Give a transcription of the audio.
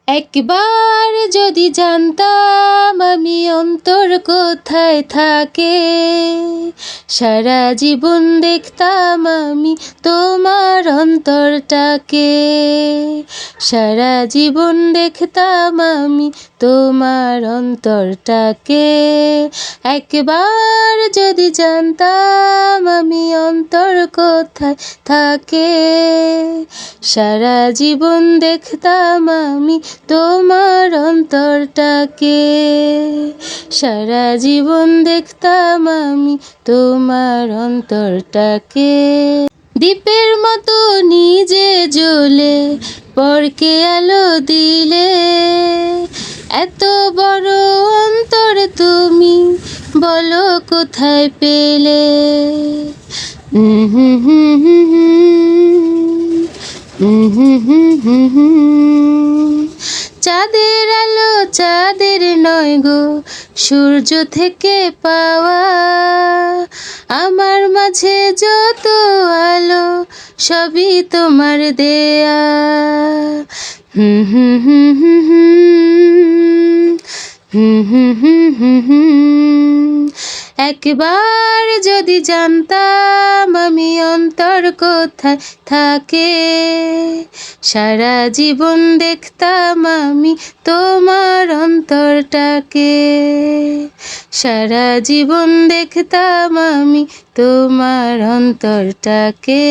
একবার যদি জানতাম আমি অন্তর কোথায় থাকে, সারা জীবন দেখতাম আমি তোমার অন্তরটাকে। সারা জীবন দেখতাম আমি তোমার অন্তরটাকে। একবার যদি জানতাম আমি অন্তর কোথায় থাকে, সারা জীবন দেখতাম আমি তোমার অন্তরটাকে। সারা জীবন দেখতাম আমি তোমার অন্তরটাকে। দীপের মতো নিজে জ্বলে পরকে আলো দিলে, এত বড় অন্তর তুমি বলো কোথায় পেলে। চাঁদের আলো চাঁদের নয় গো, সূর্য থেকে পাওয়া। আমার মাঝে যত আলো সবই তোমার দেয়া। একবার যদি জানতাম আমি অন্তর কোথায় থাকে, সারা জীবন দেখতাম আমি তোমার অন্তরটাকে। সারা জীবন দেখতাম আমি তোমার অন্তরটাকে।